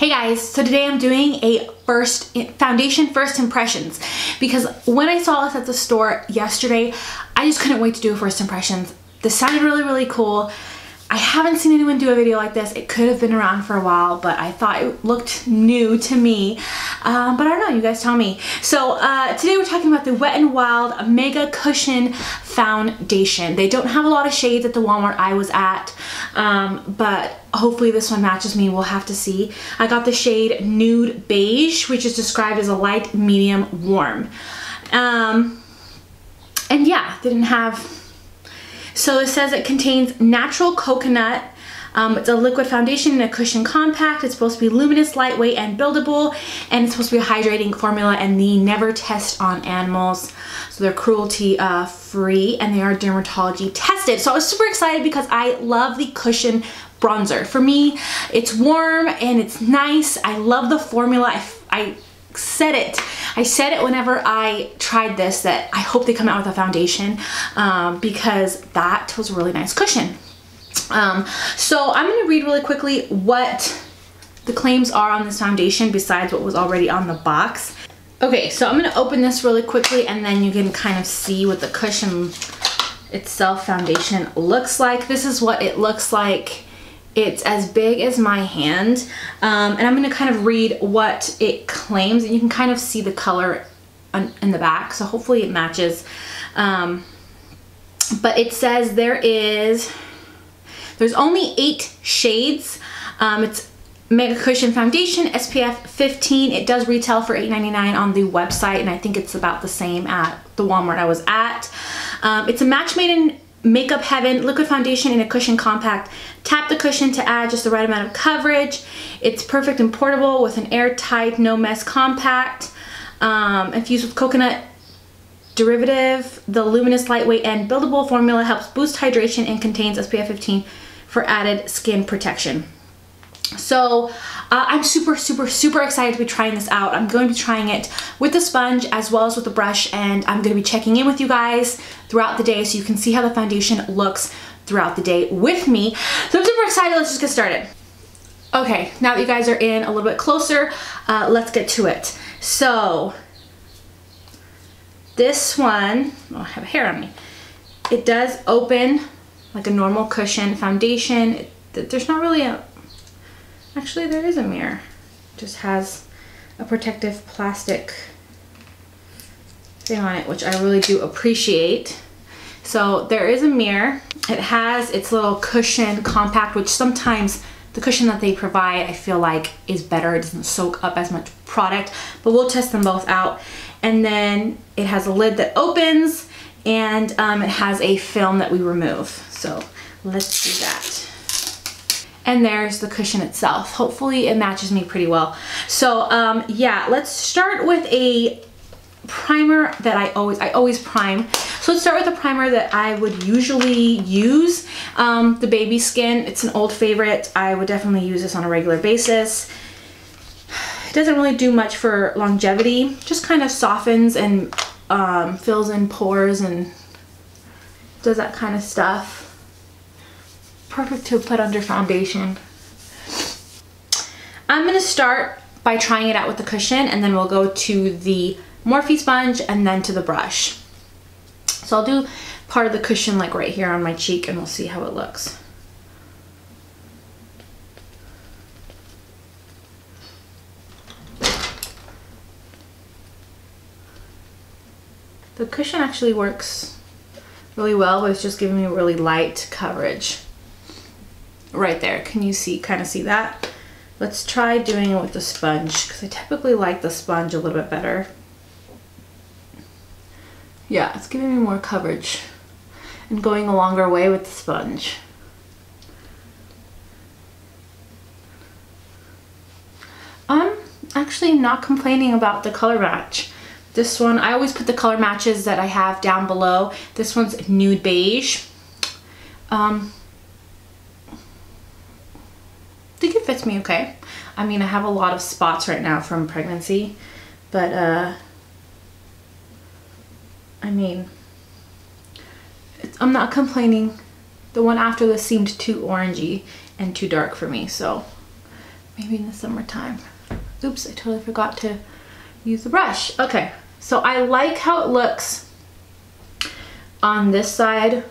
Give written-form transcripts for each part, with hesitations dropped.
Hey guys, so today I'm doing a foundation first impressions because when I saw this at the store yesterday, I just couldn't wait to do first impressions. This sounded really cool. I haven't seen anyone do a video like this. It could have been around for a while, but I thought it looked new to me. But I don't know, you guys tell me. So today we're talking about the Wet n Wild Mega Cushion Foundation. They don't have a lot of shades at the Walmart I was at, but hopefully this one matches me. We'll have to see. I got the shade Nude Beige, which is described as a light, medium, warm. And yeah, they didn't have... So it says it contains natural coconut. It's a liquid foundation and a cushion compact. It's supposed to be luminous, lightweight, and buildable. And it's supposed to be a hydrating formula, and they never test on animals. So they're cruelty free, and they are dermatology tested. So I was super excited because I love the cushion bronzer. For me, it's warm and it's nice. I love the formula. I said it whenever I tried this that I hope they come out with a foundation because that was a really nice cushion. So I'm going to read really quickly what the claims are on this foundation besides what was already on the box. Okay, so I'm going to open this really quickly and then you can kind of see what the cushion itself foundation looks like. This is what it looks like. It's as big as my hand, and I'm going to kind of read what it claims, and you can kind of see the color in the back, so hopefully it matches. But it says there's only 8 shades. It's Mega Cushion Foundation, SPF 15. It does retail for $8.99 on the website, and I think it's about the same at the Walmart I was at. It's a match made in makeup heaven, liquid foundation in a cushion compact. Tap the cushion to add just the right amount of coverage. It's perfect and portable with an airtight, no mess compact. Infused with coconut derivative. The luminous, lightweight, and buildable formula helps boost hydration and contains SPF 15 for added skin protection. So I'm super excited to be trying this out. I'm going to be trying it with the sponge as well as with the brush, and I'm going to be checking in with you guys throughout the day so you can see how the foundation looks throughout the day with me. So I'm super excited. Let's just get started. Okay, now that you guys are in a little bit closer, let's get to it. So this one, oh, I have a hair on me. It does open like a normal cushion foundation. There's not really a... Actually, there is a mirror. It just has a protective plastic thing on it, which I really do appreciate. So there is a mirror. It has its little cushion compact, which sometimes the cushion that they provide, I feel like is better. It doesn't soak up as much product, but we'll test them both out. And then it has a lid that opens, and it has a film that we remove. So let's do that. And there's the cushion itself. Hopefully it matches me pretty well. So yeah, let's start with a primer that I always prime. So let's start with a primer that I would usually use, the Baby Skin. It's an old favorite. I would definitely use this on a regular basis. It doesn't really do much for longevity, just kind of softens and fills in pores and does that kind of stuff. Perfect to put under foundation. I'm going to start by trying it out with the cushion, and then we'll go to the Morphe sponge and then to the brush. So I'll do part of the cushion like right here on my cheek, and we'll see how it looks. The cushion actually works really well, but it's just giving me really light coverage. Right there, can you kind of see that? Let's try doing it with the sponge because I typically like the sponge a little bit better. Yeah, it's giving me more coverage and going a longer way with the sponge. I'm actually not complaining about the color match. This one, I always put the color matches that I have down below. This one's Nude Beige. I think it fits me okay. I mean, I have a lot of spots right now from pregnancy, but I mean, I'm not complaining. The one after this seemed too orangey and too dark for me, so maybe in the summertime. Oops, I totally forgot to use the brush. Okay, so I like how it looks on this side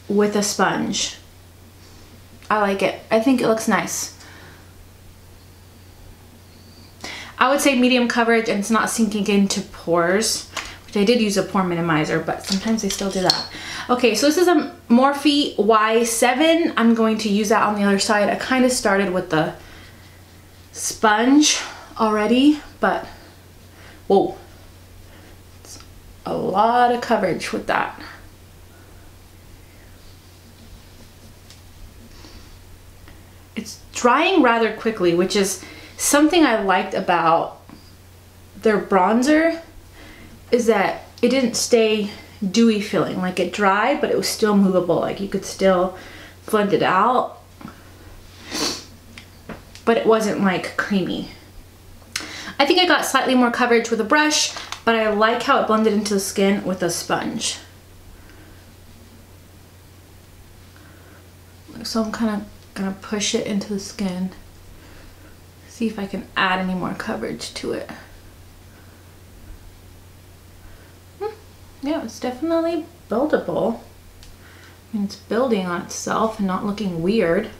with a sponge. I like it. I think it looks nice. I would say medium coverage and it's not sinking into pores, which I did use a pore minimizer, but sometimes they still do that. Okay, so this is a Morphe Y7. I'm going to use that on the other side. I kind of started with the sponge already, but whoa, it's a lot of coverage with that. It's drying rather quickly, which is something I liked about their bronzer, is that it didn't stay dewy feeling. Like it dried, but it was still movable. Like you could still blend it out, but it wasn't like creamy. I think I got slightly more coverage with a brush, but I like how it blended into the skin with a sponge. So I'm kind of gonna push it into the skin, see if I can add any more coverage to it. Yeah, it's definitely buildable. I mean, it's building on itself and not looking weird.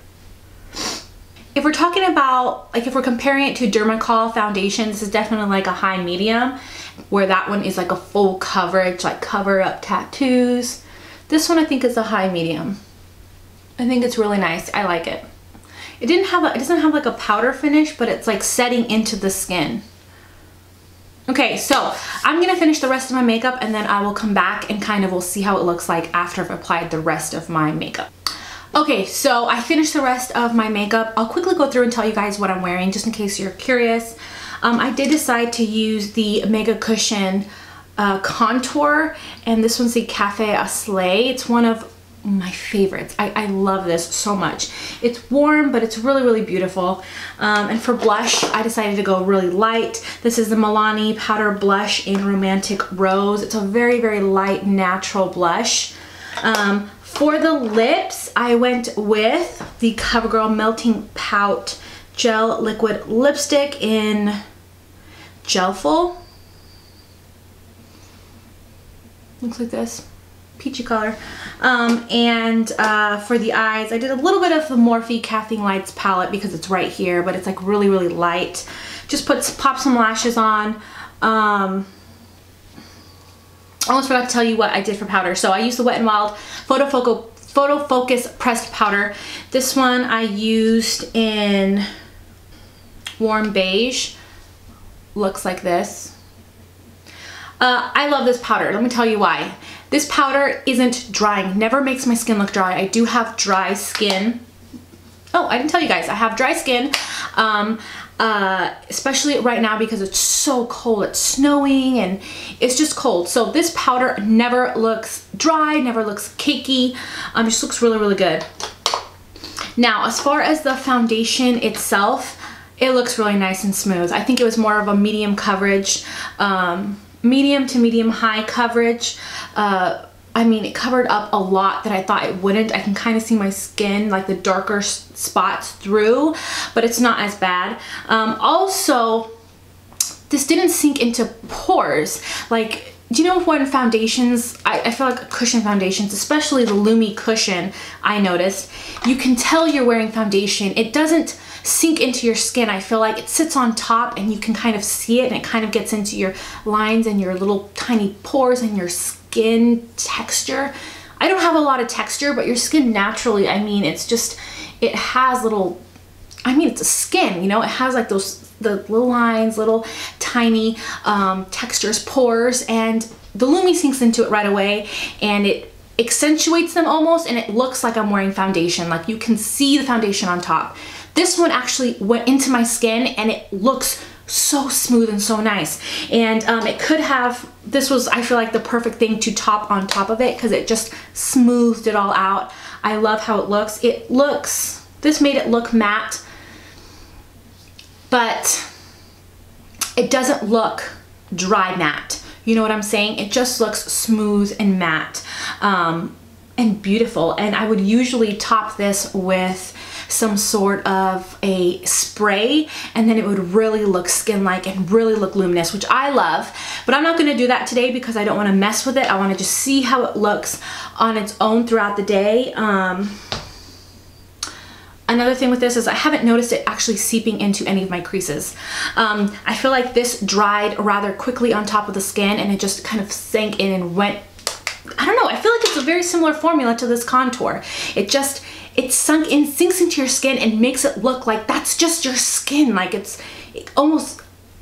If we're talking about, like if we're comparing it to Dermacol foundation, this is definitely like a high medium, where that one is like a full coverage, like cover up tattoos. This one I think is a high medium. I think it's really nice. I like it. It doesn't have like a powder finish, but it's like setting into the skin. Okay, so I'm gonna finish the rest of my makeup and then I will come back and kind of we'll see how it looks like after I've applied the rest of my makeup. Okay, so I finished the rest of my makeup. I'll quickly go through and tell you guys what I'm wearing just in case you're curious. I did decide to use the Mega Cushion contour, and this one's the Cafe au Soleil. It's one of my favorites. I love this so much. It's warm, but it's really, really beautiful. And for blush, I decided to go really light. This is the Milani Powder Blush in Romantic Rose. It's a very, very light, natural blush. For the lips, I went with the CoverGirl Melting Pout Gel Liquid Lipstick in Gelful. Looks like this. Peachy color. And for the eyes, I did a little bit of the Morphe Caffeine Lights palette because it's right here, but it's like really, really light. Just pop some lashes on. I almost forgot to tell you what I did for powder. So I used the Wet n Wild Photo Focus Pressed Powder. This one I used in Warm Beige. Looks like this. I love this powder. Let me tell you why. This powder isn't drying, never makes my skin look dry. I do have dry skin. Oh, I didn't tell you guys, I have dry skin, especially right now because it's so cold. It's snowing and it's just cold. So this powder never looks dry, never looks cakey. It just looks really, really good. Now, as far as the foundation itself, it looks really nice and smooth. I think it was more of a medium coverage, medium to medium high coverage. I mean, it covered up a lot that I thought it wouldn't. I can kind of see my skin, like the darker spots through, but it's not as bad. Also, this didn't sink into pores. Like, do you know when foundations, I feel like cushion foundations, especially the Lumi cushion, I noticed, you can tell you're wearing foundation. It doesn't sink into your skin. I feel like it sits on top and you can kind of see it, and it kind of gets into your lines and your little tiny pores and your skin texture. I don't have a lot of texture, but your skin naturally, I mean, it's just, it has little, I mean, it's a skin, you know, it has like those, the little lines, little tiny textures, pores, and the Lumi sinks into it right away and it accentuates them almost, and it looks like I'm wearing foundation. Like you can see the foundation on top. This one actually went into my skin and it looks so smooth and so nice. And it could have, this was, I feel like, the perfect thing to top on top of it because it just smoothed it all out. I love how it looks. This made it look matte, but it doesn't look dry matte. You know what I'm saying? It just looks smooth and matte and beautiful. And I would usually top this with some sort of a spray, and then it would really look skin-like and really look luminous, which I love. But I'm not gonna do that today because I don't wanna mess with it. I wanna just see how it looks on its own throughout the day. Another thing with this is I haven't noticed it actually seeping into any of my creases. I feel like this dried rather quickly on top of the skin, and it just kind of sank in and went, I don't know, I feel like it's a very similar formula to this contour. It sunk in, sinks into your skin and makes it look like that's just your skin. Like it almost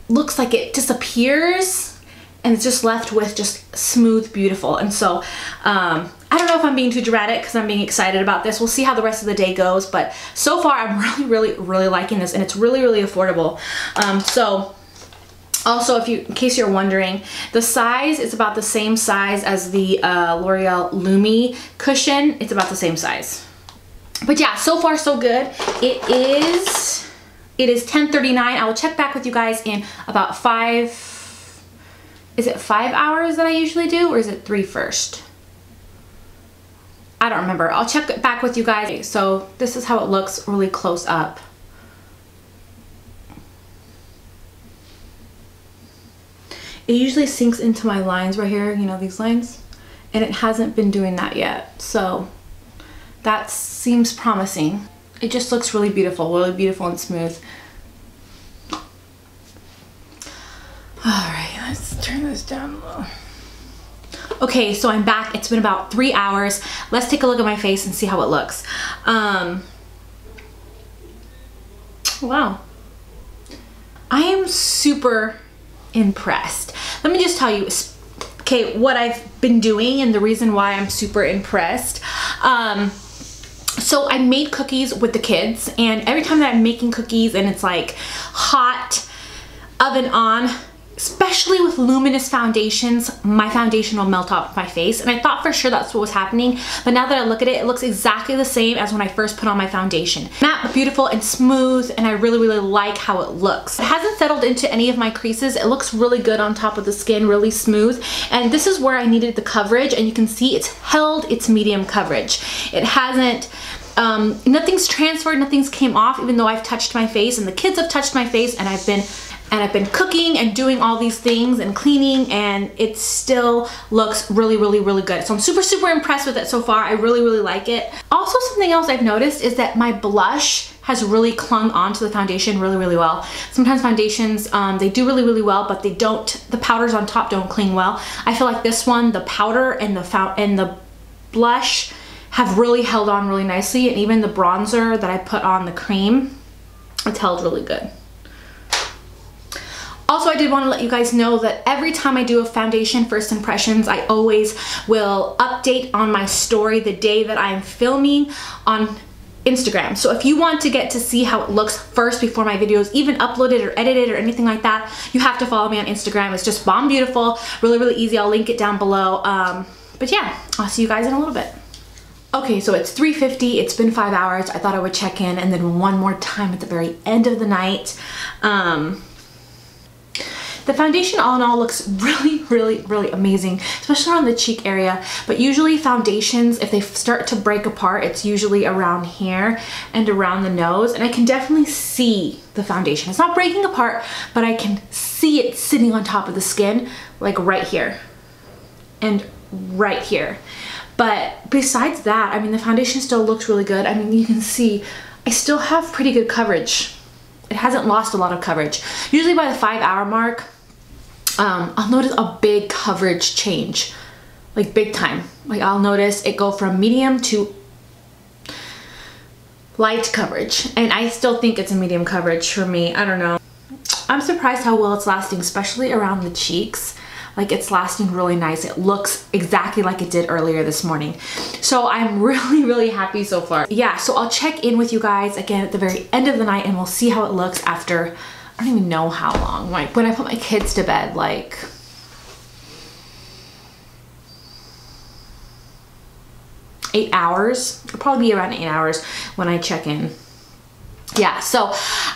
looks like it disappears and it's just left with just smooth, beautiful. And so, I don't know if I'm being too dramatic because I'm being excited about this. We'll see how the rest of the day goes, but so far I'm really liking this, and it's really affordable. So also, in case you're wondering, the size is about the same size as the L'Oreal Lumi cushion. It's about the same size. But yeah, so far so good. It is 10:39. I will check back with you guys in about is it 5 hours that I usually do, or is it 3 first? I don't remember. I'll check back with you guys. So this is how it looks really close up. It usually sinks into my lines right here, you know, these lines, and it hasn't been doing that yet. So that seems promising. It just looks really beautiful and smooth. All right, let's turn this down a little. Okay, so I'm back. It's been about 3 hours. Let's take a look at my face and see how it looks. Wow. I am super impressed. Let me just tell you, okay, what I've been doing and the reason why I'm super impressed. So I made cookies with the kids, and every time that I'm making cookies and it's like hot, oven on, especially with luminous foundations, my foundation will melt off my face. And I thought for sure that's what was happening, but now that I look at it, it looks exactly the same as when I first put on my foundation. Matte, beautiful, and smooth, and I really like how it looks. It hasn't settled into any of my creases. It looks really good on top of the skin, really smooth. And this is where I needed the coverage, and you can see it's held its medium coverage. It hasn't, nothing's transferred, nothing's came off, even though I've touched my face and the kids have touched my face, and I've been cooking and doing all these things and cleaning, and it still looks really good. So I'm super impressed with it so far. I really like it. Also, something else I've noticed is that my blush has really clung onto the foundation really well. Sometimes foundations, they do really well, but the powders on top don't cling well. I feel like this one, the powder and the blush have really held on really nicely, and even the bronzer that I put on the cream, it's held really good. Also, I did want to let you guys know that every time I do a foundation first impressions, I always will update on my story the day that I'm filming on Instagram. So if you want to get to see how it looks first before my videos even uploaded or edited or anything like that, you have to follow me on Instagram. It's just BONDBEAUTYFUL. Really easy. I'll link it down below. But yeah, I'll see you guys in a little bit. Okay, so it's 3:50. It's been 5 hours. I thought I would check in, and then one more time at the very end of the night. The foundation all in all looks really amazing, especially around the cheek area. But usually foundations, if they start to break apart, it's usually around here and around the nose. And I can definitely see the foundation. It's not breaking apart, but I can see it sitting on top of the skin, like right here and right here. But besides that, I mean, the foundation still looks really good. I mean, you can see I still have pretty good coverage. It hasn't lost a lot of coverage. Usually by the 5 hour mark, I'll notice a big coverage change, like big time. Like I'll notice it go from medium to light coverage, and I still think it's a medium coverage for me. I don't know. I'm surprised how well it's lasting, especially around the cheeks. Like it's lasting really nice. It looks exactly like it did earlier this morning. So I'm really happy so far. Yeah, so I'll check in with you guys again at the very end of the night, and we'll see how it looks after, I don't even know how long. Like when I put my kids to bed, like eight hours. It'll probably be around 8 hours when I check in. Yeah, so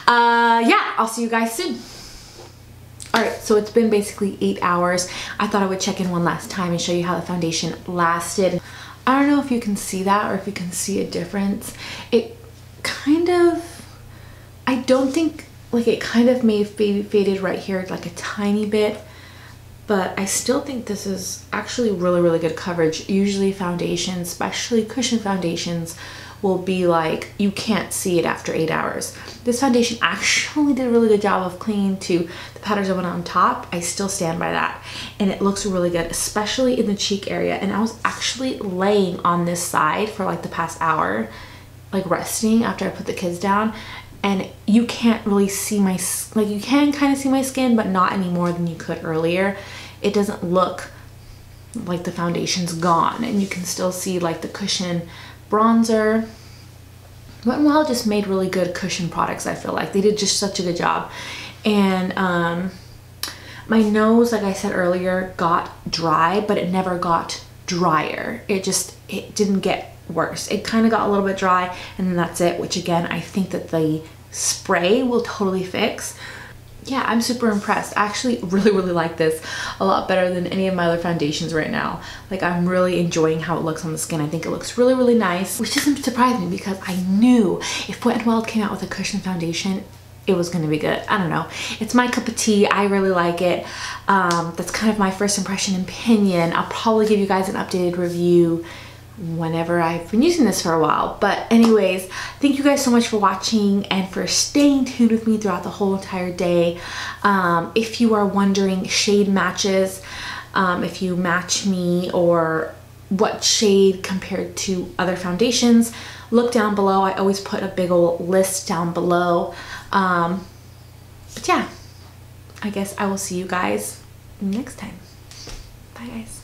yeah, I'll see you guys soon. Alright, so it's been basically 8 hours. I thought I would check in one last time and show you how the foundation lasted. I don't know if you can see that or if you can see a difference. kind of, I don't think, like it kind of may have faded right here like a tiny bit, but I still think this is actually really, really good coverage. Usually foundations, especially cushion foundations, will be like, you can't see it after 8 hours. This foundation actually did a really good job of clinging to the powders that went on top. I still stand by that. And it looks really good, especially in the cheek area. And I was actually laying on this side for like the past hour, like resting after I put the kids down. And you can't really see my, like you can kind of see my skin, but not any more than you could earlier. It doesn't look like the foundation's gone, and you can still see like the cushion bronzer. WetnWild just made really good cushion products. I feel like they did just such a good job. And my nose, like I said earlier, got dry, but it never got drier. It didn't get worse. It kind of got a little bit dry, and then that's it, which again, I think that the spray will totally fix. Yeah, I'm super impressed. I actually really, really like this a lot better than any of my other foundations right now. Like, I'm really enjoying how it looks on the skin. I think it looks really, really nice, which doesn't surprise me because I knew if WetnWild came out with a cushion foundation, it was going to be good. I don't know. It's my cup of tea. I really like it. That's kind of my first impression and opinion. I'll probably give you guys an updated review whenever I've been using this for a while. But anyways, thank you guys so much for watching and for staying tuned with me throughout the whole entire day. If you are wondering shade matches, if you match me or what shade compared to other foundations, look down below. I always put a big old list down below. But yeah, I guess I will see you guys next time. Bye guys.